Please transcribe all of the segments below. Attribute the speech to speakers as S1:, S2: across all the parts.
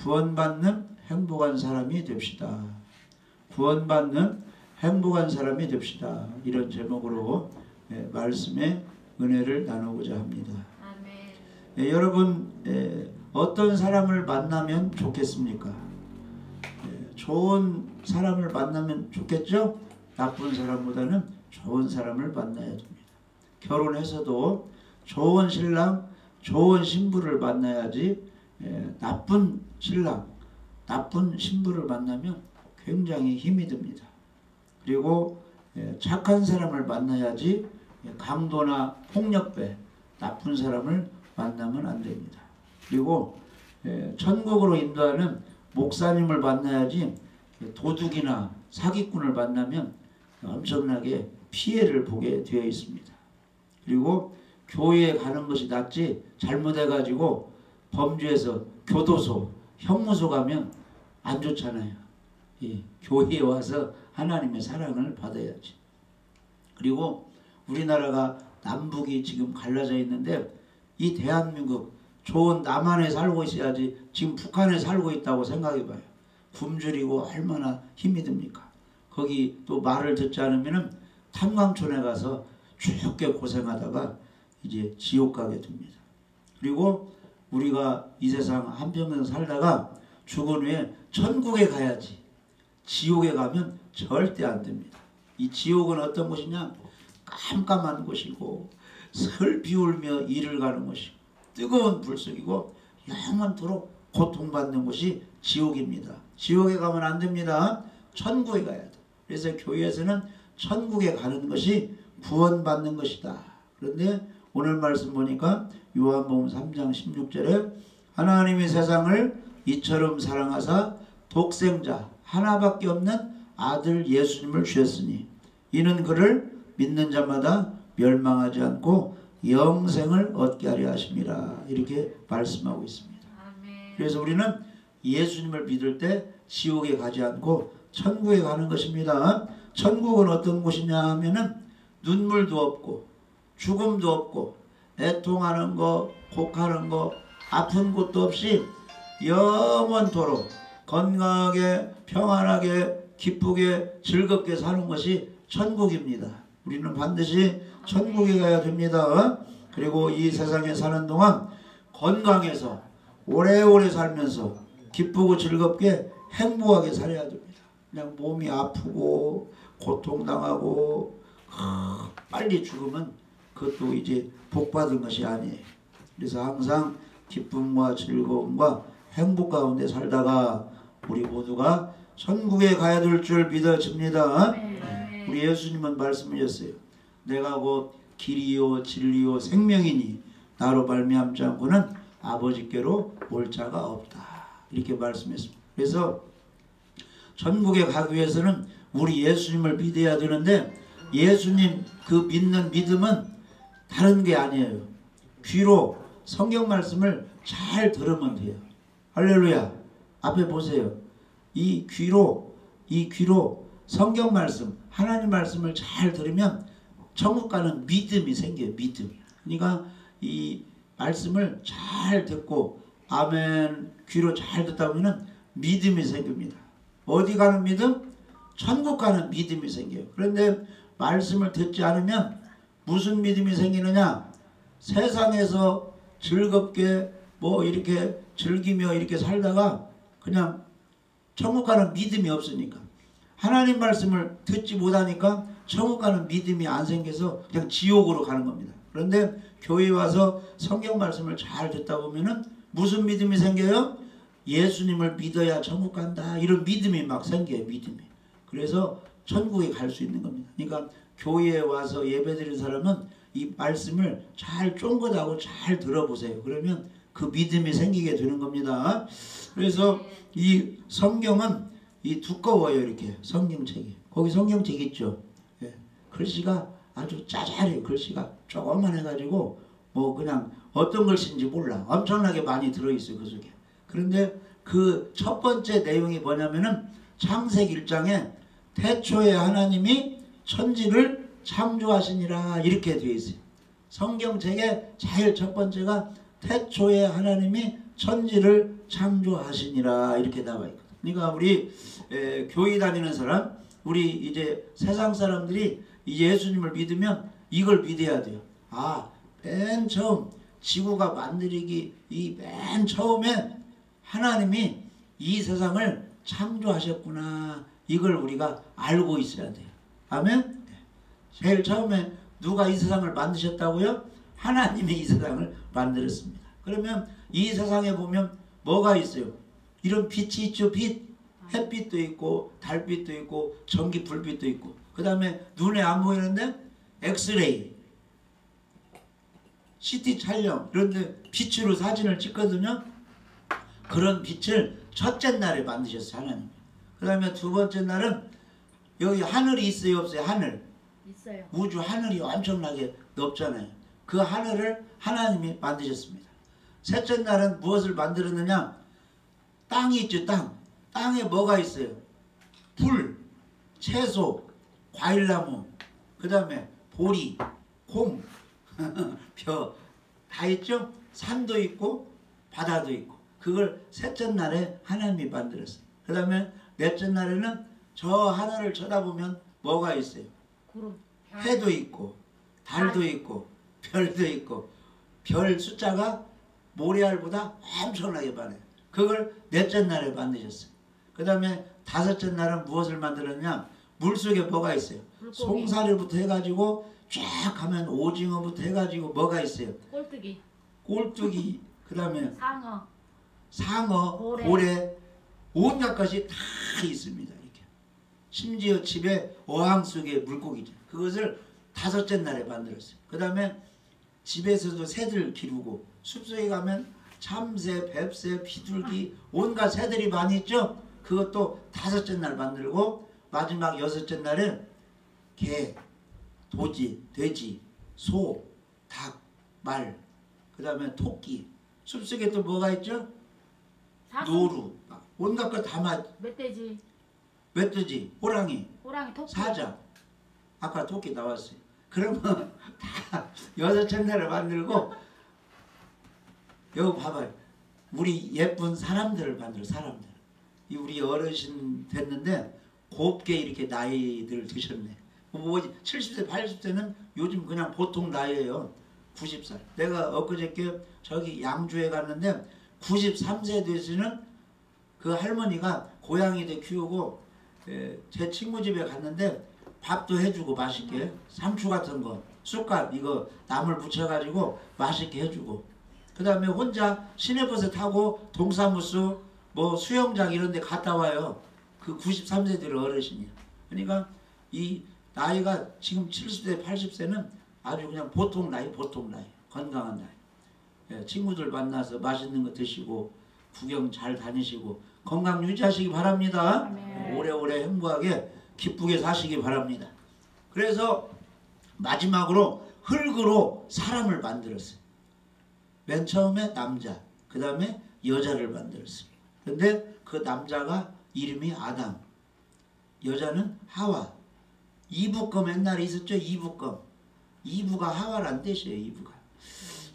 S1: 구원받는 행복한 사람이 됩시다. 구원받는 행복한 사람이 됩시다. 이런 제목으로 말씀의 은혜를 나누고자 합니다. 여러분 어떤 사람을 만나면 좋겠습니까? 좋은 사람을 만나면 좋겠죠? 나쁜 사람보다는 좋은 사람을 만나야 됩니다. 결혼해서도 좋은 신랑, 좋은 신부를 만나야지 나쁜 신랑, 나쁜 신부를 만나면 굉장히 힘이 듭니다. 그리고 착한 사람을 만나야지 강도나 폭력배, 나쁜 사람을 만나면 안 됩니다. 그리고 천국으로 인도하는 목사님을 만나야지 도둑이나 사기꾼을 만나면 엄청나게 피해를 보게 되어 있습니다. 그리고 교회에 가는 것이 낫지 잘못해가지고 범죄해서 교도소, 형무소 가면 안 좋잖아요. 교회에 와서 하나님의 사랑을 받아야지. 그리고 우리나라가 남북이 지금 갈라져 있는데 이 대한민국 좋은 남한에 살고 있어야지 지금 북한에 살고 있다고 생각해봐요. 굶주리고 얼마나 힘이 듭니까? 거기 또 말을 듣지 않으면 탄광촌에 가서 죽게 고생하다가 이제 지옥 가게 됩니다. 그리고 우리가 이 세상 한평생 살다가 죽은 후에 천국에 가야지 지옥에 가면 절대 안 됩니다. 이 지옥은 어떤 곳이냐? 깜깜한 곳이고 슬 비울며 이를 가는 곳이고 뜨거운 불속이고 영원토록 고통받는 곳이 지옥입니다. 지옥에 가면 안 됩니다. 천국에 가야 돼. 그래서 교회에서는 천국에 가는 것이 구원받는 것이다. 그런데 오늘 말씀 보니까 요한복음 3장 16절에 하나님이 세상을 이처럼 사랑하사 독생자 하나밖에 없는 아들 예수님을 주셨으니 이는 그를 믿는 자마다 멸망하지 않고 영생을 얻게 하려 하심이라. 이렇게 말씀하고 있습니다. 그래서 우리는 예수님을 믿을 때 지옥에 가지 않고 천국에 가는 것입니다. 천국은 어떤 곳이냐 하면은 눈물도 없고 죽음도 없고 애통하는 거, 곡하는 거, 아픈 곳도 없이 영원토록 건강하게 평안하게 기쁘게 즐겁게 사는 것이 천국입니다. 우리는 반드시 천국에 가야 됩니다. 그리고 이 세상에 사는 동안 건강해서 오래오래 살면서 기쁘고 즐겁게 행복하게 살아야 됩니다. 그냥 몸이 아프고 고통당하고 빨리 죽으면 그것도 이제 복받은 것이 아니에요. 그래서 항상 기쁨과 즐거움과 행복 가운데 살다가 우리 모두가 천국에 가야 될 줄 믿어집니다. 우리 예수님은 말씀하셨어요. 내가 곧 길이요 진리요 생명이니 나로 말미암지 않고는 아버지께로 올 자가 없다. 이렇게 말씀했습니다. 그래서 천국에 가기 위해서는 우리 예수님을 믿어야 되는데 예수님 그 믿는 믿음은 다른 게 아니에요. 귀로 성경 말씀을 잘 들으면 돼요. 할렐루야. 앞에 보세요. 이 귀로 성경 말씀 하나님 말씀을 잘 들으면 천국 가는 믿음이 생겨요. 믿음. 그러니까 이 말씀을 잘 듣고 아멘 귀로 잘 듣다 보면 믿음이 생깁니다. 어디 가는 믿음? 천국 가는 믿음이 생겨요. 그런데 말씀을 듣지 않으면 무슨 믿음이 생기느냐? 세상에서 즐겁게 뭐 이렇게 즐기며 이렇게 살다가 그냥 천국 가는 믿음이 없으니까 하나님 말씀을 듣지 못하니까 천국 가는 믿음이 안 생겨서 그냥 지옥으로 가는 겁니다. 그런데 교회에 와서 성경 말씀을 잘 듣다 보면은 무슨 믿음이 생겨요? 예수님을 믿어야 천국 간다. 이런 믿음이 막 생겨요. 믿음이. 그래서 천국에 갈 수 있는 겁니다. 그러니까 교회에 와서 예배드리는 사람은 이 말씀을 잘 쫑긋하고 잘 들어보세요. 그러면 그 믿음이 생기게 되는 겁니다. 그래서 이 성경은 이 두꺼워요. 이렇게 성경책이. 거기 성경책 있죠. 예. 글씨가 아주 짜잘해요. 글씨가 조금만 해가지고 뭐 그냥 어떤 글씨인지 몰라. 엄청나게 많이 들어있어요. 그 속에. 그런데 그 첫 번째 내용이 뭐냐면은 창세기 1장에 태초에 하나님이 천지를 창조하시니라 이렇게 되어 있어요. 성경책의 제일 첫 번째가 태초에 하나님이 천지를 창조하시니라 이렇게 나와 있거든. 그러니까 우리 교회 다니는 사람, 우리 이제 세상 사람들이 이 예수님을 믿으면 이걸 믿어야 돼요. 아, 맨 처음 지구가 만들기 이 맨 처음에 하나님이 이 세상을 창조하셨구나. 이걸 우리가 알고 있어야 돼요. 아멘? 제일 처음에 누가 이 세상을 만드셨다고요? 하나님이 이 세상을 만들었습니다. 그러면 이 세상에 보면 뭐가 있어요? 이런 빛이 있죠. 빛. 햇빛도 있고 달빛도 있고 전기 불빛도 있고 그 다음에 눈에 안 보이는데 엑스레이 CT 촬영 이런데 빛으로 사진을 찍거든요. 그런 빛을 첫째 날에 만드셨어요. 하나님. 그 다음에 두 번째 날은 여기 하늘이 있어요 없어요? 하늘.
S2: 있어요.
S1: 우주 하늘이 엄청나게 넓잖아요. 그 하늘을 하나님이 만드셨습니다. 셋째 날은 무엇을 만들었느냐? 땅이 있죠. 땅. 땅에 뭐가 있어요? 풀, 채소, 과일나무, 그 다음에 보리, 콩, 벼 다 있죠? 산도 있고 바다도 있고 그걸 셋째 날에 하나님이 만들었어요. 그 다음에 넷째 날에는 저 하늘을 쳐다보면 뭐가 있어요?
S2: 구름,
S1: 해도 있고 달도 있고 별도 있고 별 숫자가 모래알보다 엄청나게 많아요. 그걸 넷째 날에 만드셨어요. 그 다음에 다섯째 날은 무엇을 만들었냐? 물속에 뭐가 있어요?
S2: 물고기.
S1: 송사리부터 해가지고 쫙 가면 오징어부터 해가지고 뭐가 있어요?
S2: 꼴뚜기,
S1: 꼴뚜기, 그 다음에
S2: 상어,
S1: 고래, 온갖 것이 다 있습니다. 이렇게. 심지어 집에 어항 속에 물고기죠. 그것을 다섯째 날에 만들었어요. 그 다음에 집에서도 새들 기르고 숲속에 가면 참새, 뱁새, 비둘기 온갖 새들이 많이 있죠. 그것도 다섯째 날 만들고 마지막 여섯째 날은 개, 도지, 돼지, 소, 닭, 말, 그 다음에 토끼. 숲속에 또 뭐가 있죠? 노루, 온갖 거 다 멧돼지, 호랑이,
S2: 토끼,
S1: 사자. 아까 토끼 나왔어요. 그러면 다 여섯째 날을 만들고 여기 봐봐요. 우리 예쁜 사람들을 만들어. 사람들. 우리 어르신 됐는데 곱게 이렇게 나이들 드셨네. 뭐 70세 80세는 요즘 그냥 보통 나이에요. 90살. 내가 엊그저께 저기 양주에 갔는데 93세 되시는 그 할머니가 고양이들 키우고 제 친구 집에 갔는데 밥도 해주고 맛있게 상추 같은 거 쑥갓 이거 나물 부쳐가지고 맛있게 해주고 그 다음에 혼자 시내버스 타고 동사무소 뭐 수영장 이런 데 갔다 와요. 그 93세들 어르신이야. 그러니까 이 나이가 지금 70세 80세는 아주 그냥 보통 나이 건강한 나이. 예, 친구들 만나서 맛있는 거 드시고 구경 잘 다니시고 건강 유지하시기 바랍니다.
S2: 네.
S1: 오래오래 행복하게 기쁘게 사시기 바랍니다. 그래서 마지막으로 흙으로 사람을 만들었어요. 맨 처음에 남자, 그 다음에 여자를 만들었습니다. 근데 그 남자가 이름이 아담, 여자는 하와. 이브검 옛날에 있었죠? 이브검. 이브가 하와란 뜻이에요. 이브가.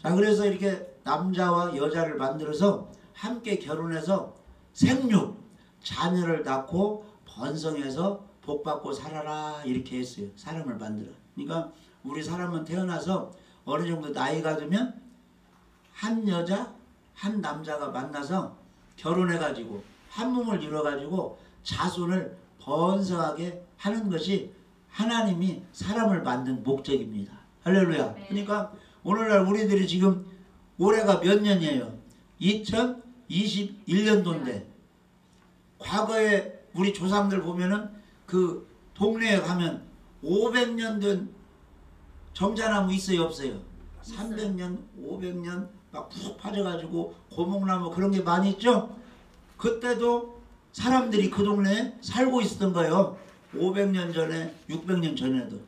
S1: 자, 그래서 이렇게 남자와 여자를 만들어서 함께 결혼해서 생육, 자녀를 낳고 번성해서 복받고 살아라 이렇게 했어요. 사람을 만들어. 그러니까 우리 사람은 태어나서 어느 정도 나이가 들면 한 여자, 한 남자가 만나서 결혼해가지고 한 몸을 이뤄가지고 자손을 번성하게 하는 것이 하나님이 사람을 만든 목적입니다. 할렐루야.
S2: 네.
S1: 그러니까 오늘날 우리들이 지금 올해가 몇 년이에요? 2021년도인데 과거에 우리 조상들 보면은 그 동네에 가면 500년 된 정자나무 있어요 없어요? 300년 500년 막 푹 파져가지고 고목나무 그런 게 많이 있죠? 그때도 사람들이 그 동네에 살고 있었던 거예요. 500년 전에 600년 전에도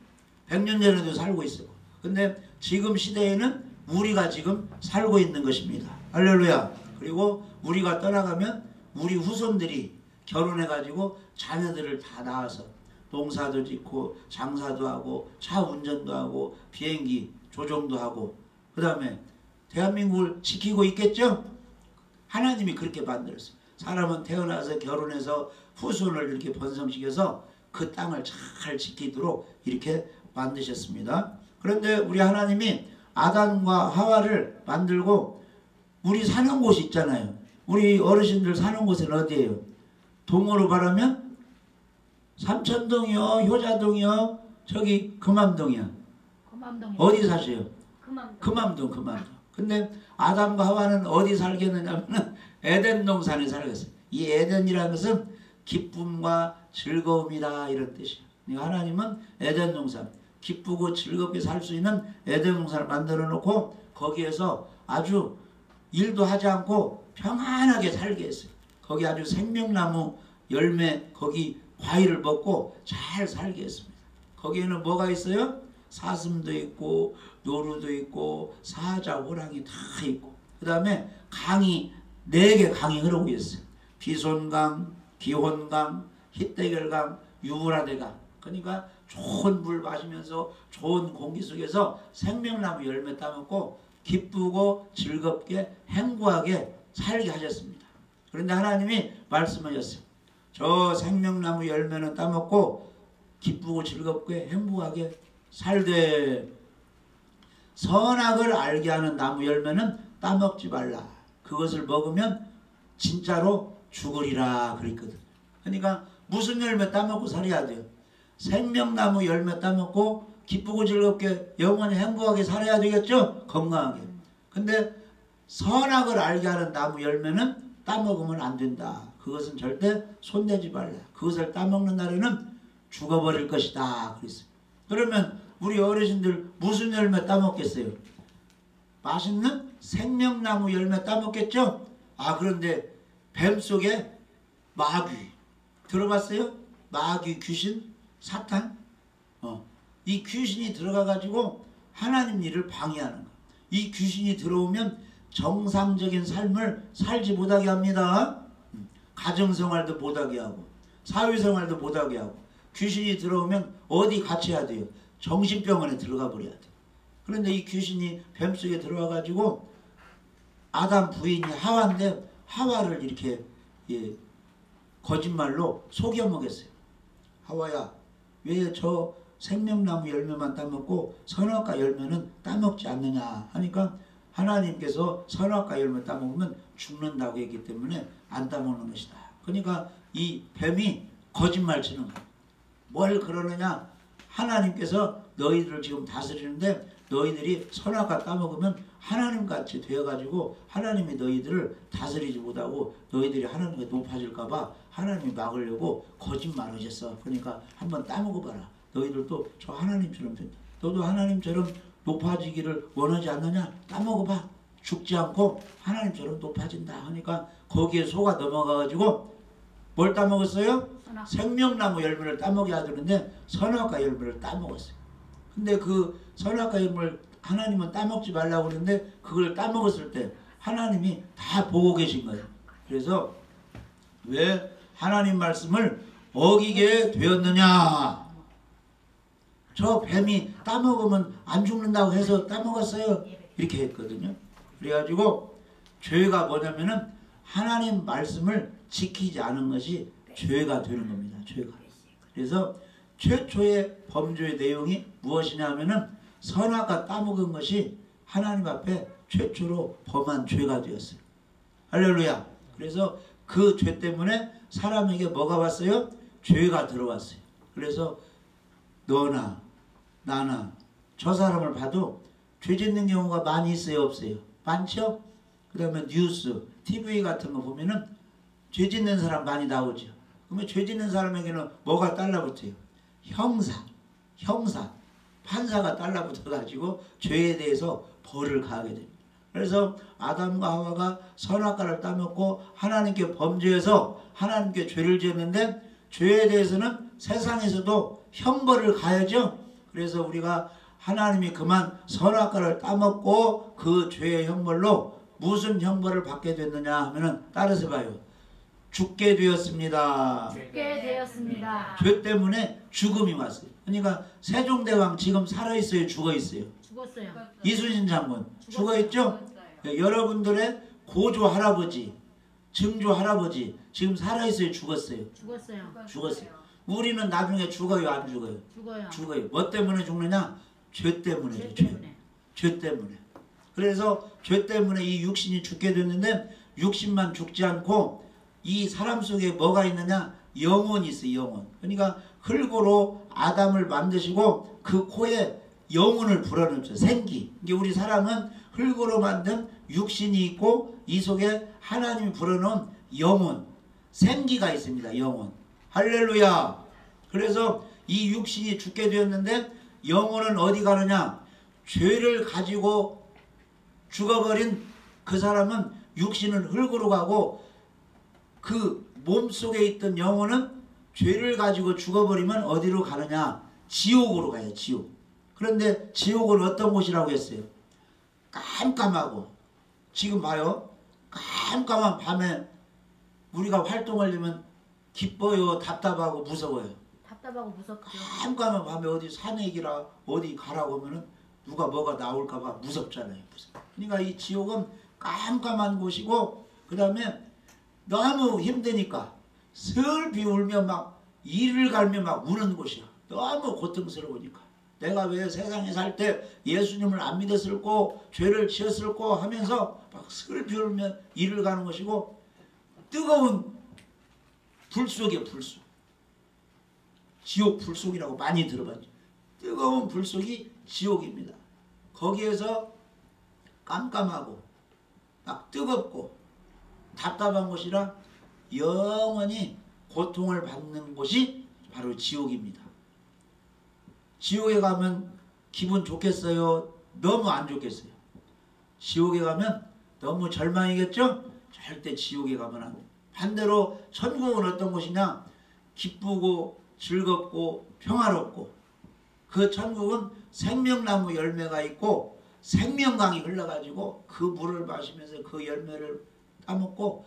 S1: 100년 전에도 살고 있었고 근데 지금 시대에는 우리가 지금 살고 있는 것입니다. 할렐루야. 그리고 우리가 떠나가면 우리 후손들이 결혼해가지고 자녀들을 다 낳아서 농사도 짓고 장사도 하고 차 운전도 하고 비행기 조종도 하고 그 다음에 대한민국을 지키고 있겠죠? 하나님이 그렇게 만들었어요. 사람은 태어나서 결혼해서 후손을 이렇게 번성시켜서 그 땅을 잘 지키도록 이렇게 만드셨습니다. 그런데 우리 하나님이 아담과 하와를 만들고 우리 사는 곳이 있잖아요. 우리 어르신들 사는 곳은 어디예요? 동으로 말하면 삼천동이요, 효자동이요, 저기 금암동이요.
S2: 금암동.
S1: 어디 사세요?
S2: 금암동.
S1: 금암동. 근데 아담과 하와는 어디 살겠느냐면 에덴 동산에 살겠어요. 이 에덴이라는 것은 기쁨과 즐거움이다 이런 뜻이에요. 하나님은 에덴 동산, 기쁘고 즐겁게 살 수 있는 에덴 동산을 만들어 놓고 거기에서 아주 일도 하지 않고 평안하게 살게 했어요. 거기 아주 생명나무 열매, 거기 과일을 먹고 잘 살게 했습니다. 거기에는 뭐가 있어요? 사슴도 있고 노루도 있고 사자, 호랑이 다 있고, 그 다음에 강이 4개 강이 흐르고 있어요. 비손강, 기혼강, 히데겔강, 유브라데강. 그러니까 좋은 물 마시면서 좋은 공기 속에서 생명나무 열매 따먹고 기쁘고 즐겁게 행복하게 살게 하셨습니다. 그런데 하나님이 말씀하셨어요. 저 생명나무 열매는 따먹고 기쁘고 즐겁게 행복하게 살되 선악을 알게 하는 나무 열매는 따먹지 말라. 그것을 먹으면 진짜로 죽으리라 그랬거든. 그러니까 무슨 열매 따먹고 살아야 돼요? 생명나무 열매 따먹고 기쁘고 즐겁게 영원히 행복하게 살아야 되겠죠? 건강하게. 근데 선악을 알게 하는 나무 열매는 따먹으면 안 된다. 그것은 절대 손대지 말라. 그것을 따먹는 날에는 죽어버릴 것이다 그랬어요. 그러면 우리 어르신들 무슨 열매 따먹겠어요? 맛있는 생명나무 열매 따먹겠죠? 아, 그런데 뱀 속에 마귀 들어봤어요? 마귀, 귀신, 사탄. 이 귀신이 들어가가지고 하나님 일을 방해하는 거. 이 귀신이 들어오면 정상적인 삶을 살지 못하게 합니다. 가정생활도 못하게 하고 사회생활도 못하게 하고. 귀신이 들어오면 어디 갇혀야 돼요? 정신병원에 들어가 버려야 돼요. 그런데 이 귀신이 뱀 속에 들어와가지고 아담 부인이 하와인데 하와를 이렇게 거짓말로 속여 먹였어요. 하와야, 왜 저 생명나무 열매만 따먹고 선악과 열매는 따먹지 않느냐 하니까 하나님께서 선악과 열매 따먹으면 죽는다고 했기 때문에 안 따먹는 것이다. 그러니까 이 뱀이 거짓말 치는 거예요. 뭘 그러느냐? 하나님께서 너희들을 지금 다스리는데 너희들이 선악과 따먹으면 하나님같이 되어가지고 하나님이 너희들을 다스리지 못하고 너희들이 하나님께 높아질까봐 하나님이 막으려고 거짓말 하셨어. 그러니까 한번 따먹어봐라. 너희들도 저 하나님처럼 된다. 너도 하나님처럼 높아지기를 원하지 않느냐? 따먹어봐. 죽지 않고 하나님처럼 높아진다 하니까 거기에 속아 넘어가가지고 뭘 따먹었어요? 생명나무 열매를 따먹여야 되는데 선악과 열매를 따먹었어요. 근데 그 선악과 열매를 하나님은 따먹지 말라고 그러는데 그걸 따먹었을 때 하나님이 다 보고 계신 거예요. 그래서 왜 하나님 말씀을 어기게 되었느냐? 저 뱀이 따먹으면 안 죽는다고 해서 따먹었어요. 이렇게 했거든요. 그래가지고 죄가 뭐냐면은 하나님 말씀을 지키지 않은 것이 죄가 되는 겁니다. 죄가. 그래서 최초의 범죄의 내용이 무엇이냐 하면은 선악과 따먹은 것이 하나님 앞에 최초로 범한 죄가 되었어요. 할렐루야. 그래서 그 죄 때문에 사람에게 뭐가 왔어요? 죄가 들어왔어요. 그래서 너나 나나 저 사람을 봐도 죄 짓는 경우가 많이 있어요? 없어요? 많죠? 그 다음에 뉴스, TV 같은 거 보면은 죄 짓는 사람 많이 나오죠. 그러면 죄 짓는 사람에게는 뭐가 달라붙어요? 형사, 판사가 달라붙어가지고 죄에 대해서 벌을 가하게 됩니다. 그래서 아담과 하와가 선악과를 따먹고 하나님께 범죄해서 하나님께 죄를 지었는데 죄에 대해서는 세상에서도 형벌을 가야죠. 그래서 우리가 하나님이 그만 선악과를 따먹고 그 죄의 형벌로 무슨 형벌을 받게 됐느냐 하면은 따라서 봐요. 죽게 되었습니다.
S2: 죽게 되었습니다.
S1: 죄 때문에 죽음이 왔어요. 그러니까 세종대왕 지금 살아있어요? 죽어있어요?
S2: 죽었어요.
S1: 이순신 장군 죽어있죠? 여러분들의 고조 할아버지, 증조 할아버지 지금 살아있어요? 죽었어요?
S2: 죽었어요.
S1: 우리는 나중에 죽어요? 안 죽어요?
S2: 죽어요.
S1: 죽어요. 뭐 때문에 죽느냐? 죄 때문에.
S2: 죄
S1: 죄.
S2: 때문에.
S1: 죄 때문에. 그래서 죄 때문에 이 육신이 죽게 됐는데 육신만 죽지 않고 이 사람 속에 뭐가 있느냐? 영혼이 있어요. 영혼. 그러니까 흙으로 아담을 만드시고 그 코에 영혼을 불어넣죠. 생기. 이게 우리 사람은 흙으로 만든 육신이 있고 이 속에 하나님이 불어넣은 영혼, 생기가 있습니다. 영혼. 할렐루야. 그래서 이 육신이 죽게 되었는데 영혼은 어디 가느냐? 죄를 가지고 죽어버린 그 사람은 육신은 흙으로 가고 그 몸속에 있던 영혼은 죄를 가지고 죽어버리면 어디로 가느냐? 지옥으로 가요. 지옥. 그런데 지옥은 어떤 곳이라고 했어요? 깜깜하고. 지금 봐요. 깜깜한 밤에 우리가 활동하려면 기뻐요? 답답하고 무서워요?
S2: 답답하고 무섭죠.
S1: 깜깜한 밤에 어디 산에기라 어디 가라고 하면은 누가 뭐가 나올까봐 무섭잖아요. 그러니까 이 지옥은 깜깜한 곳이고 그 다음에 너무 힘드니까 슬피 울며 막 이를 갈며 막 우는 곳이야. 너무 고통스러우니까. 내가 왜 세상에 살 때 예수님을 안 믿었을꼬 죄를 지었을꼬 하면서 막 슬피 울며 이를 가는 것이고 뜨거운 불 속에 불속. 지옥 불속이라고 많이 들어봤죠. 뜨거운 불속이 지옥입니다. 거기에서 깜깜하고 막 뜨겁고 답답한 곳이라 영원히 고통을 받는 곳이 바로 지옥입니다. 지옥에 가면 기분 좋겠어요? 너무 안 좋겠어요? 지옥에 가면 너무 절망이겠죠? 절대 지옥에 가면 안 돼요. 반대로 천국은 어떤 곳이냐? 기쁘고 즐겁고 평화롭고 그 천국은 생명나무 열매가 있고 생명강이 흘러가지고 그 물을 마시면서 그 열매를 따먹고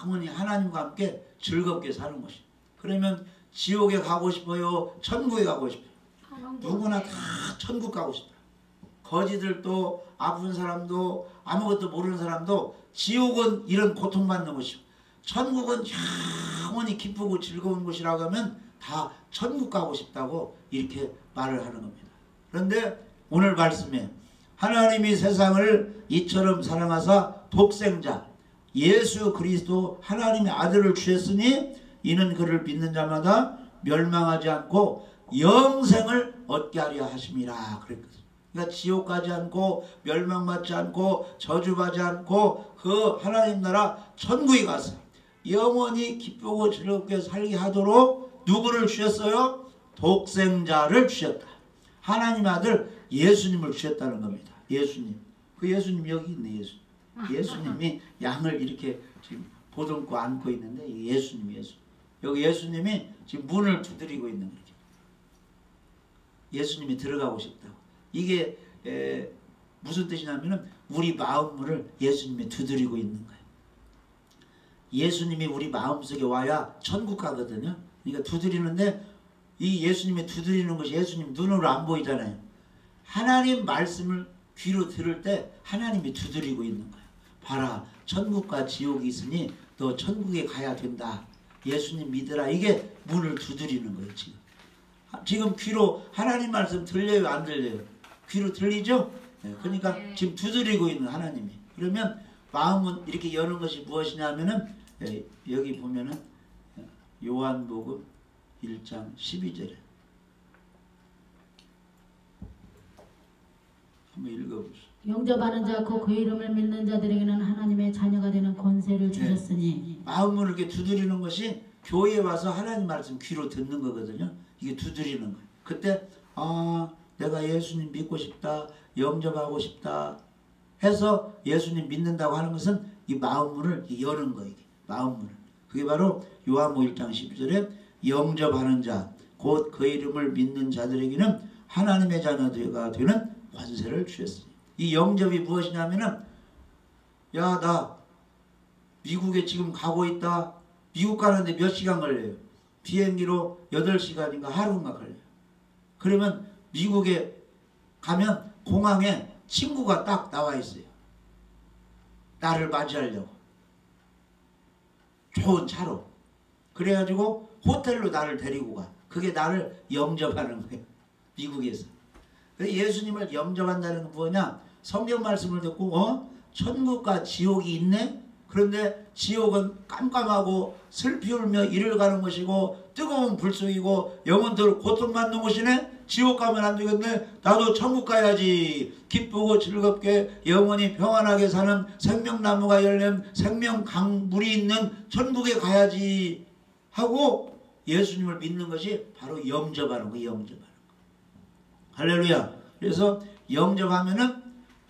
S1: 영원히 하나님과 함께 즐겁게 사는 것이에요. 그러면 지옥에 가고 싶어요? 천국에 가고 싶어요? 누구나 다 천국 가고 싶다. 거지들도 아픈 사람도 아무것도 모르는 사람도 지옥은 이런 고통받는 곳이고 천국은 영원히 기쁘고 즐거운 곳이라고 하면 다 천국 가고 싶다고 이렇게 말을 하는 겁니다. 그런데 오늘 말씀에 하나님이 세상을 이처럼 사랑하사 독생자 예수 그리스도 하나님의 아들을 주셨으니 이는 그를 믿는 자마다 멸망하지 않고 영생을 얻게 하려 하심이라 그랬거든요. 그러니까 지옥 가지 않고 멸망받지 않고 저주받지 않고 그 하나님 나라 천국에 가서 영원히 기쁘고 즐겁게 살게 하도록 누구를 주셨어요? 독생자를 주셨다. 하나님 아들 예수님을 주셨다는 겁니다. 예수님. 그 예수님 여기 있네. 예수님이 양을 이렇게 지금 보듬고 안고 있는데 예수님. 여기 예수님이 지금 문을 두드리고 있는 거죠. 예수님이 들어가고 싶다고. 이게 무슨 뜻이냐면은 우리 마음문을 예수님이 두드리고 있는 거예요. 예수님이 우리 마음속에 와야 천국 가거든요. 그러니까 두드리는데 이 예수님이 두드리는 것이 예수님 눈으로 안 보이잖아요. 하나님 말씀을 귀로 들을 때 하나님이 두드리고 있는 거예요. 봐라, 천국과 지옥이 있으니 너 천국에 가야 된다. 예수님 믿으라. 이게 문을 두드리는 거예요. 지금 귀로 하나님 말씀 들려요? 안 들려요? 귀로 들리죠? 네, 그러니까
S2: 네.
S1: 지금 두드리고 있는 하나님이. 그러면 마음은 이렇게 여는 것이 무엇이냐면은 여기 보면은 요한복음 1장 12절에 한번 읽어보시죠.
S2: 영접하는 자 곧 그 이름을 믿는 자들에게는 하나님의 자녀가 되는 권세를 주셨으니.
S1: 마음을 이렇게 두드리는 것이 교회에 와서 하나님 말씀 귀로 듣는 거거든요. 이게 두드리는 거예요. 그때 내가 예수님 믿고 싶다, 영접하고 싶다 해서 예수님 믿는다고 하는 것은 이 마음문을 여는 거예요. 마음문을. 그게 바로 요한복음 1장 12절에 영접하는 자 곧 그 이름을 믿는 자들에게는 하나님의 자녀가 되는 권세를 주셨어요. 이 영접이 무엇이냐면은 나 미국에 지금 가고 있다. 미국 가는데 몇 시간 걸려요? 비행기로 8시간인가 하루인가 걸려요. 그러면 미국에 가면 공항에 친구가 딱 나와 있어요. 나를 맞이하려고 좋은 차로 그래가지고 호텔로 나를 데리고 가. 그게 나를 영접하는 거예요. 미국에서. 예수님을 영접한다는 건 뭐냐? 성경 말씀을 듣고 천국과 지옥이 있네? 그런데 지옥은 깜깜하고 슬피 울며 이를 가는 것이고 뜨거운 불속이고 영원토록 고통받는 곳이네? 지옥 가면 안 되겠네? 나도 천국 가야지. 기쁘고 즐겁게 영원히 평안하게 사는 생명나무가 열린 생명강물이 있는 천국에 가야지 하고 예수님을 믿는 것이 바로 영접하는 거예요. 영접하는 거. 할렐루야. 그래서 영접하면은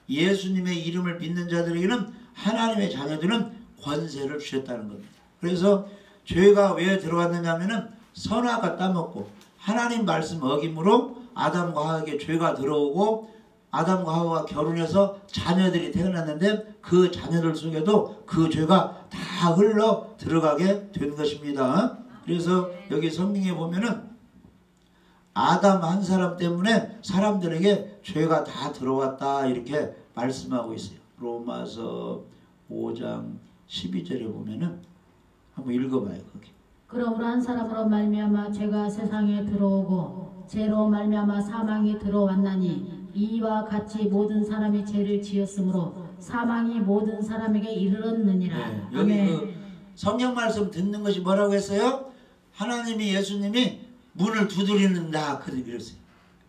S1: 예수님의 이름을 믿는 자들에게는 하나님의 자녀들은 권세를 주셨다는 겁니다. 그래서 죄가 왜 들어왔느냐 하면은 선악과 따먹고 하나님 말씀 어김으로 아담과 하와에게 죄가 들어오고 아담과 하와가 결혼해서 자녀들이 태어났는데 그 자녀들 속에도 그 죄가 다 흘러 들어가게 된 것입니다. 그래서 여기 성경에 보면은 아담 한 사람 때문에 사람들에게 죄가 다 들어왔다 이렇게 말씀하고 있어요. 로마서 5장 12절에 보면은 한번 읽어봐요. 거기.
S2: 그러므로 한 사람으로 말미암아 죄가 세상에 들어오고 죄로 말미암아 사망이 들어왔나니 이와 같이 모든 사람이 죄를 지었으므로 사망이 모든 사람에게 이르렀느니라.
S1: 네, 여기 그 성경 말씀 듣는 것이 뭐라고 했어요? 하나님이 예수님이 문을 두드리는다 그랬어요.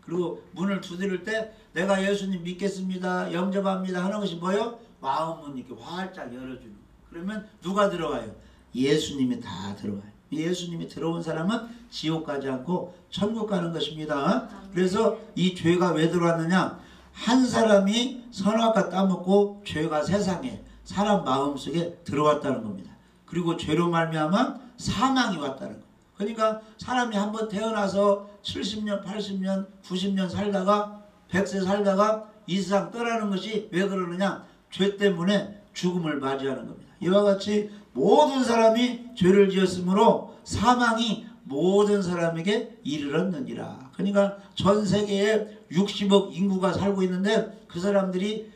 S1: 그리고 문을 두드릴 때 내가 예수님 믿겠습니다, 영접합니다 하는 것이 뭐예요? 마음은 이렇게 활짝 열어주는 거예요. 그러면 누가 들어와요? 예수님이 다 들어와요. 예수님이 들어온 사람은 지옥 가지 않고 천국 가는 것입니다. 그래서 이 죄가 왜 들어왔느냐? 한 사람이 선악과 따먹고 죄가 세상에 사람 마음속에 들어왔다는 겁니다. 그리고 죄로 말미암아 사망이 왔다는 거예요. 그러니까 사람이 한번 태어나서 70년, 80년, 90년 살다가 100세 살다가 이 세상 떠나는 것이 왜 그러느냐? 죄 때문에 죽음을 맞이하는 겁니다. 이와 같이 모든 사람이 죄를 지었으므로 사망이 모든 사람에게 이르렀느니라. 그러니까 전 세계에 60억 인구가 살고 있는데 그 사람들이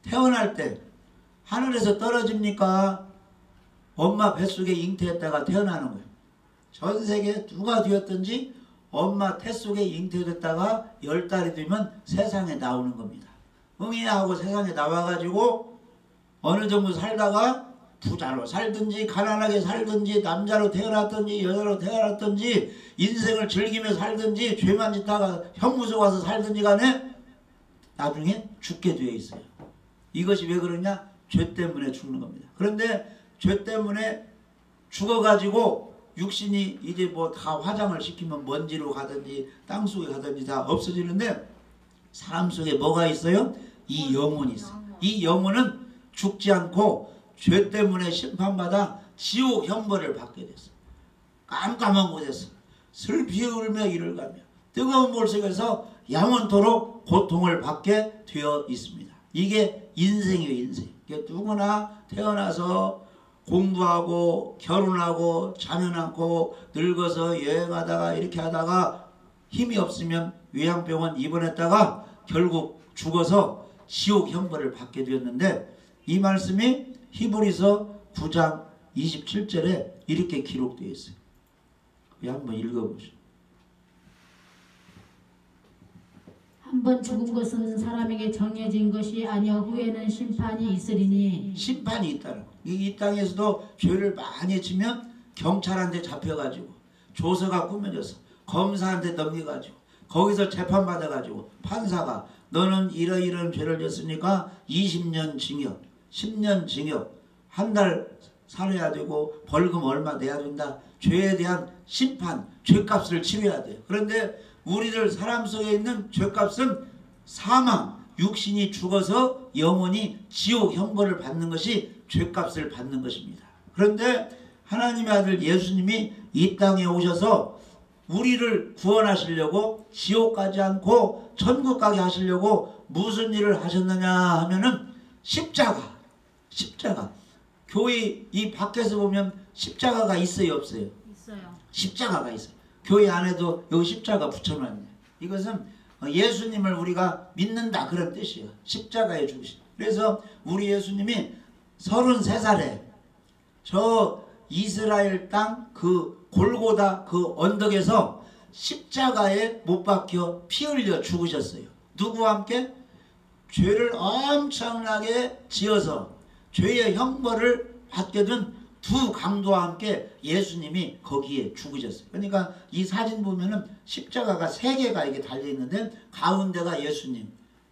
S1: 태어날 때 하늘에서 떨어집니까? 엄마 뱃속에 잉태했다가 태어나는 거예요. 전 세계에 누가 되었든지 엄마 태속에 잉태됐다가 10달이 되면 세상에 나오는 겁니다. 응이야 하고 세상에 나와가지고 어느 정도 살다가 부자로 살든지 가난하게 살든지 남자로 태어났든지 여자로 태어났든지 인생을 즐기며 살든지 죄만 짓다가 형무소 가서 살든지 간에 나중에 죽게 되어 있어요. 이것이 왜 그러냐? 죄 때문에 죽는 겁니다. 그런데 죄 때문에 죽어가지고 육신이 이제 뭐 다 화장을 시키면 먼지로 가든지 땅속에 가든지 다 없어지는데 사람 속에 뭐가 있어요? 이 영혼이 있어요. 이 영혼은 죽지 않고 죄 때문에 심판받아 지옥 형벌을 받게 됐어요. 깜깜한 곳에서 슬피 울며 이를 가며 뜨거운 물 속에서 영원토록 고통을 받게 되어 있습니다. 이게 인생이에요. 인생. 이게 누구나 태어나서 공부하고 결혼하고 자녀 낳고 늙어서 여행하다가 이렇게 하다가 힘이 없으면 요양병원 입원했다가 결국 죽어서 지옥 형벌을 받게 되었는데 이 말씀이 히브리서 9장 27절에 이렇게 기록되어 있어요. 한번 읽어보시죠.
S2: 한번 죽은 것은 사람에게 정해진 것이 아니여 후에는 심판이 있으리니.
S1: 심판이 있다는 거예요. 이 땅에서도 죄를 많이 지면 경찰한테 잡혀가지고 조서가 꾸며져서 검사한테 넘겨가지고 거기서 재판받아가지고 판사가 너는 이러이러한 죄를 졌으니까 20년 징역 10년 징역 한 달 살아야 되고 벌금 얼마 내야 된다. 죄에 대한 심판, 죄값을 치러야 돼요. 그런데 우리들 사람 속에 있는 죄값은 사망, 육신이 죽어서 영혼이 지옥 형벌을 받는 것이 죄값을 받는 것입니다. 그런데 하나님의 아들 예수님이 이 땅에 오셔서 우리를 구원하시려고 지옥 가지 않고 천국 가게 하시려고 무슨 일을 하셨느냐 하면은 십자가. 교회 이 밖에서 보면 십자가가 있어요, 없어요?
S2: 있어요.
S1: 십자가가 있어요. 교회 안에도 여기 십자가 붙여놨네요. 이것은 예수님을 우리가 믿는다 그런 뜻이에요. 십자가에 죽으신. 그래서 우리 예수님이 33살에 저 이스라엘 땅 그 골고다 그 언덕에서 십자가에 못 박혀 피 흘려 죽으셨어요. 누구와 함께? 죄를 엄청나게 지어서 죄의 형벌을 받게 된 두 강도와 함께 예수님이 거기에 죽으셨어요. 그러니까 이 사진 보면은 십자가가 세 개가 이게 달려 있는데 가운데가 예수님,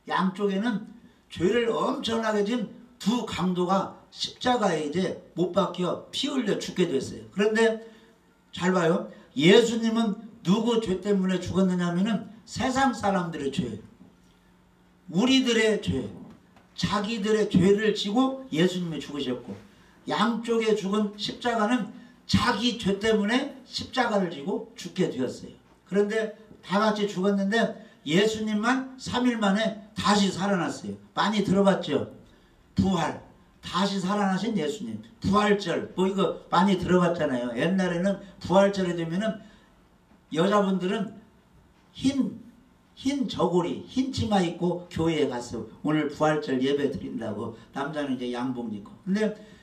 S1: 양쪽에는 죄를 엄청나게 지은 두 강도가 십자가에 이제 못 박혀 피 흘려 죽게 됐어요. 그런데 잘 봐요. 예수님은 누구 죄 때문에 죽었느냐 하면은 세상 사람들의 죄, 우리들의 죄, 자기들의 죄를 지고 예수님이 죽으셨고, 양쪽에 죽은 십자가는 자기 죄 때문에 십자가를 지고 죽게 되었어요. 그런데 다 같이 죽었는데 예수님만 3일 만에 다시 살아났어요. 많이 들어봤죠? 부활, 다시 살아나신 예수님, 부활절, 뭐 이거 많이 들어봤잖아요. 옛날에는 부활절이 되면은 여자분들은 흰 저고리, 흰 치마 입고 교회에 갔어. 오늘 부활절 예배 드린다고. 남자는 이제 양복 입고. 근데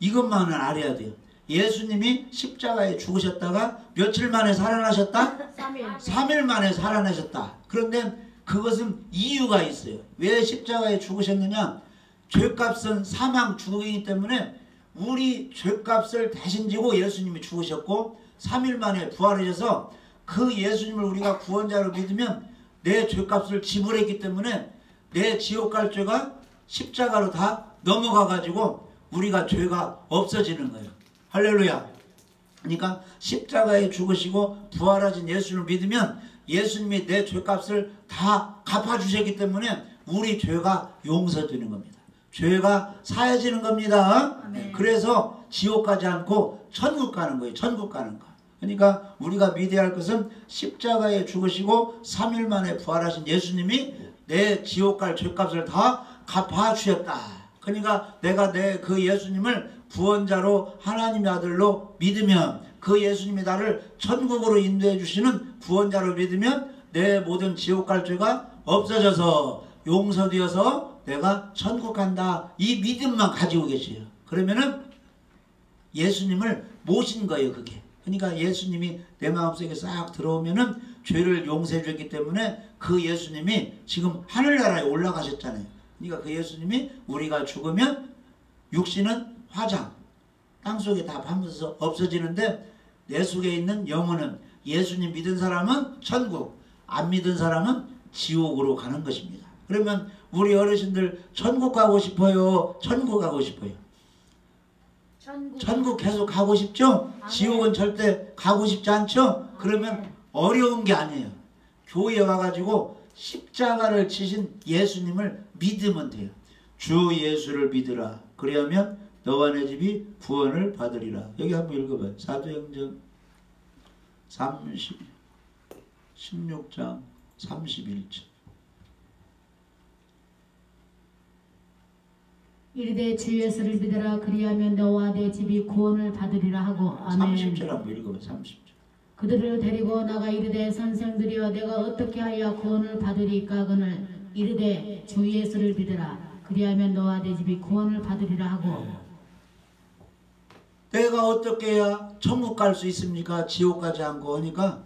S1: 이것만은 알아야 돼요. 예수님이 십자가에 죽으셨다가 며칠 만에 살아나셨다? 3일 만에 살아나셨다. 그런데 그것은 이유가 있어요. 왜 십자가에 죽으셨느냐? 죄값은 사망 죽이기 때문에 우리 죄값을 대신 지고 예수님이 죽으셨고 3일 만에 부활하셔서 그 예수님을 우리가 구원자로 믿으면 내 죄값을 지불했기 때문에 내 지옥 갈 죄가 십자가로 다 넘어가 가지고 우리가 죄가 없어지는 거예요. 할렐루야. 그러니까 십자가에 죽으시고 부활하신 예수를 믿으면 예수님이 내 죄값을 다 갚아주셨기 때문에 우리 죄가 용서되는 겁니다. 죄가 사해지는 겁니다.
S2: 아멘.
S1: 그래서 지옥 가지 않고 천국 가는 거예요. 천국 가는 거. 그러니까 우리가 믿어야 할 것은 십자가에 죽으시고 3일 만에 부활하신 예수님이 내 지옥 갈 죄값을 다 갚아주셨다. 그러니까 내가 내 그 예수님을 구원자로 하나님의 아들로 믿으면 그 예수님이 나를 천국으로 인도해 주시는 구원자로 믿으면 내 모든 지옥 갈 죄가 없어져서 용서되어서 내가 천국 간다. 이 믿음만 가지고 계세요. 그러면은 예수님을 모신 거예요. 그게. 그러니까 예수님이 내 마음속에 싹 들어오면은 죄를 용서해 줬기 때문에 그 예수님이 지금 하늘나라에 올라가셨잖아요. 그러니까 그 예수님이 우리가 죽으면 육신은 화장, 땅속에 다 파묻어서 없어지는데 내 속에 있는 영혼은 예수님 믿은 사람은 천국, 안 믿은 사람은 지옥으로 가는 것입니다. 그러면 우리 어르신들 천국 가고 싶어요? 천국 가고 싶어요? 천국 계속 가고 싶죠? 지옥은 절대 가고 싶지 않죠? 그러면 어려운 게 아니에요. 교회에 와가지고 십자가를 지신 예수님을 믿으면 돼요. 주 예수를 믿으라. 그리하면 너와 내 집이 구원을 받으리라. 여기 한번 읽어봐요. 사도행전 16장 31절.
S2: 이르되 주 예수를 믿으라. 그리하면 너와 내 집이 구원을 받으리라 하고. 아멘.
S1: 30절 한번 읽어봐요. 30절.
S2: 그들을 데리고 나가 이르되 선생들이여 내가 어떻게 하여 구원을 받으리까 그늘 이르되 주 예수를 믿으라. 그리하면 너와 내 집이 구원을 받으리라 하고.
S1: 내가 어떻게 해야 천국 갈 수 있습니까? 지옥 가지 않고. 하니까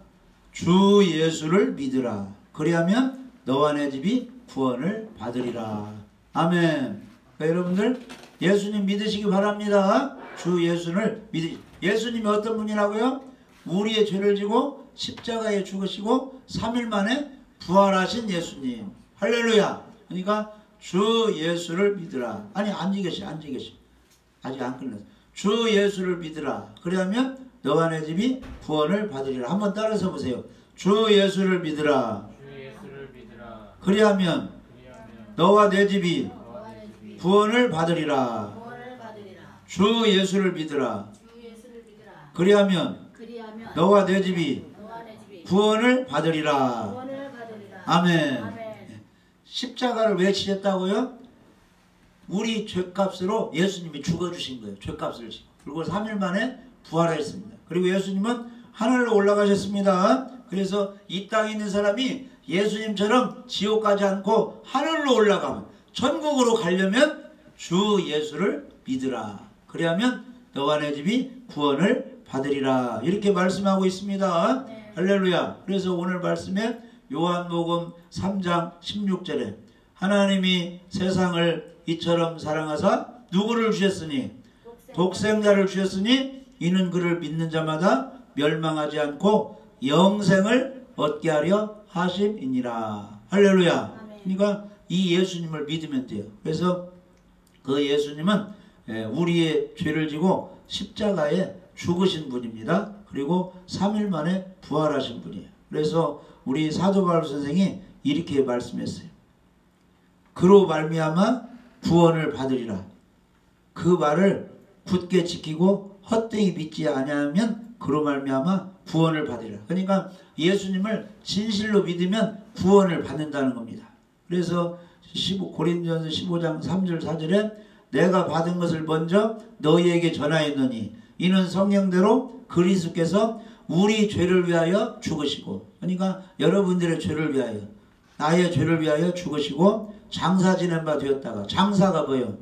S1: 주 예수를 믿으라. 그리하면 너와 내 집이 구원을 받으리라. 아멘. 그러니까 여러분들 예수님 믿으시기 바랍니다. 주 예수를 예수님이 어떤 분이라고요? 우리의 죄를 지고 십자가에 죽으시고 3일 만에 부활하신 예수님. 할렐루야. 그러니까 주 예수를 믿으라. 아니 앉아 계시. 아직 안 끝났어. 주 예수를 믿으라. 그러면 너와 내 집이 구원을 받으리라. 한번 따라서 보세요. 주 예수를 믿으라. 그리하면 너와 내 집이 구원을 받으리라. 주 예수를 믿으라. 그리하면 너와 내 집이 구원을 받으리라. 아멘. 십자가를 왜 지셨다고요? 우리 죄값으로 예수님이 죽어주신 거예요. 죄값을 지고. 그리고 3일 만에 부활했습니다. 그리고 예수님은 하늘로 올라가셨습니다. 그래서 이 땅에 있는 사람이 예수님처럼 지옥 가지 않고 하늘로 올라가면 천국으로 가려면 주 예수를 믿으라. 그래야면 너와 내 집이 구원을 받으리라. 이렇게 말씀하고 있습니다.
S2: 네.
S1: 할렐루야. 그래서 오늘 말씀에 요한복음 3장 16절에 하나님이 세상을 이처럼 사랑하사 누구를 주셨으니 독생자를 주셨으니 이는 그를 믿는 자마다 멸망하지 않고 영생을 얻게 하려 하심이니라. 할렐루야. 그러니까 이 예수님을 믿으면 돼요. 그래서 그 예수님은 우리의 죄를 지고 십자가에 죽으신 분입니다. 그리고 3일 만에 부활하신 분이에요. 그래서 우리 사도 바울 선생이 이렇게 말씀했어요. 그로 말미암아 구원을 받으리라. 그 말을 굳게 지키고 헛되이 믿지 아니하면 그로 말미암아 구원을 받으리라. 그러니까 예수님을 진실로 믿으면 구원을 받는다는 겁니다. 그래서 고린도전서 15장 3절 4절에 내가 받은 것을 먼저 너희에게 전하였노니 이는 성령대로 그리스도께서 우리 죄를 위하여 죽으시고, 그러니까 여러분들의 죄를 위하여, 나의 죄를 위하여 죽으시고 장사 지낸 바 되었다가, 장사가 뭐예요?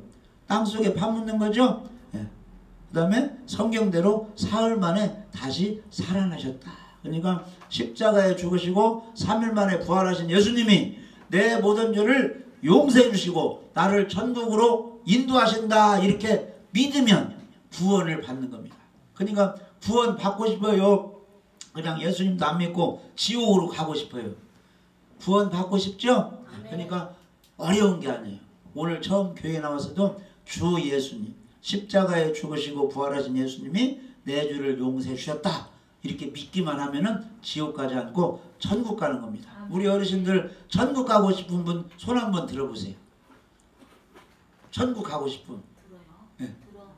S1: 땅속에 파묻는 거죠. 그 다음에 성경대로 사흘 만에 다시 살아나셨다. 그러니까 십자가에 죽으시고 3일 만에 부활하신 예수님이 내 모든 죄를 용서해 주시고 나를 천국으로 인도하신다. 이렇게 믿으면 구원을 받는 겁니다. 그러니까 구원 받고 싶어요? 그냥 예수님도 안 믿고 지옥으로 가고 싶어요? 구원 받고 싶죠? 그러니까 어려운 게 아니에요. 오늘 처음 교회에 나와서도 주 예수님, 십자가에 죽으시고 부활하신 예수님이 내 죄를 용서해 주셨다. 이렇게 믿기만 하면은 지옥 가지 않고 천국 가는 겁니다. 우리 어르신들 천국 가고 싶은 분 손 한번 들어보세요. 천국 가고 싶은, 네.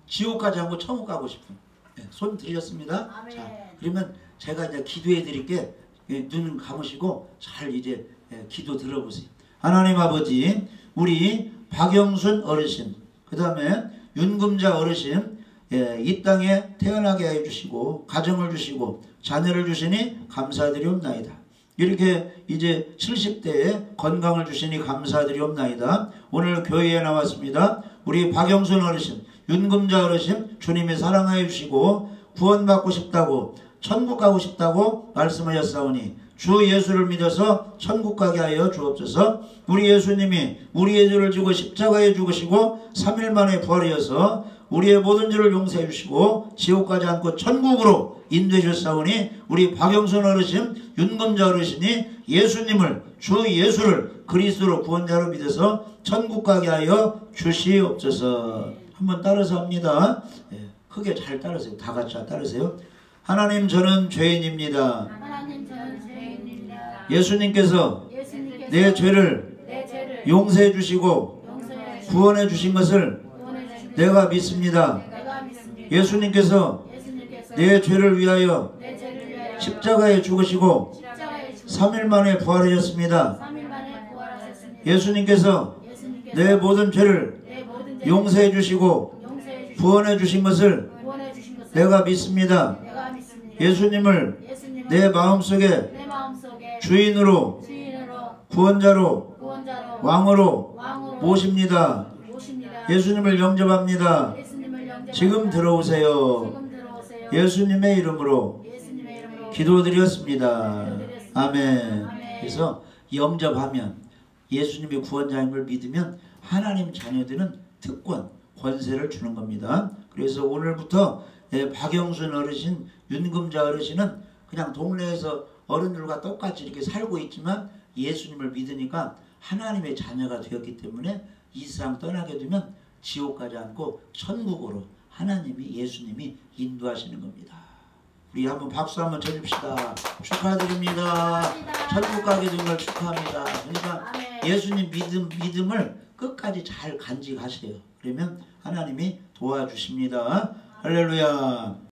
S1: 지옥 가지 않고 천국 가고 싶은, 네. 손 들으셨습니다. 자, 그러면 제가 이제 기도해 드릴게. 눈 감으시고 잘 이제 기도 들어보세요. 하나님 아버지, 우리 박영순 어르신, 그 다음에 윤금자 어르신, 이 땅에 태어나게 해주시고 가정을 주시고 자녀를 주시니 감사드리옵나이다. 이렇게 이제 70대에 건강을 주시니 감사드리옵나이다. 오늘 교회에 나왔습니다. 우리 박영순 어르신, 윤금자 어르신 주님이 사랑하여 주시고 구원받고 싶다고, 천국 가고 싶다고 말씀하셨사오니 주 예수를 믿어서 천국 가게 하여 주옵소서. 우리 예수님이 우리의 죄를 지고 십자가에 죽으시고 3일 만에 부활하여서 우리의 모든 죄를 용서해 주시고 지옥 가지 않고 천국으로 인도해 주셨사오니 우리 박영순 어르신, 윤금자 어르신이 예수님을, 주 예수를 그리스도로 구원자로 믿어서 천국 가게 하여 주시옵소서. 한번 따라서 합니다. 크게 잘 따르세요. 다 같이 따르세요. 하나님, 저는 죄인입니다. 예수님께서 내 죄를 용서해 주시고 구원해 주신 것을 내가 믿습니다. 예수님께서 내 죄를 위하여 십자가에 죽으시고 3일 만에 부활하셨습니다. 예수님께서 내 모든 죄를 용서해 주시고 구원해 주신 것을 내가 믿습니다. 예수님을 내 마음속에 주인으로, 구원자로, 왕으로 모십니다. 예수님을 영접합니다. 지금 들어오세요. 예수님의 이름으로 기도드렸습니다. 아멘. 그래서 영접하면, 예수님이 구원자인 걸 믿으면 하나님 자녀들은 특권, 권세를 주는 겁니다. 그래서 오늘부터 박영순 어르신, 윤금자 어르신은 그냥 동네에서 어른들과 똑같이 이렇게 살고 있지만 예수님을 믿으니까 하나님의 자녀가 되었기 때문에 이 세상 떠나게 되면 지옥 가지 않고 천국으로 하나님이, 예수님이 인도하시는 겁니다. 우리 한번 박수 한번 쳐줍시다. 축하드립니다. 천국 가게 된 걸 축하합니다. 그러니까 예수님 믿음을 끝까지 잘 간직하세요. 그러면 하나님이 도와주십니다. 할렐루야.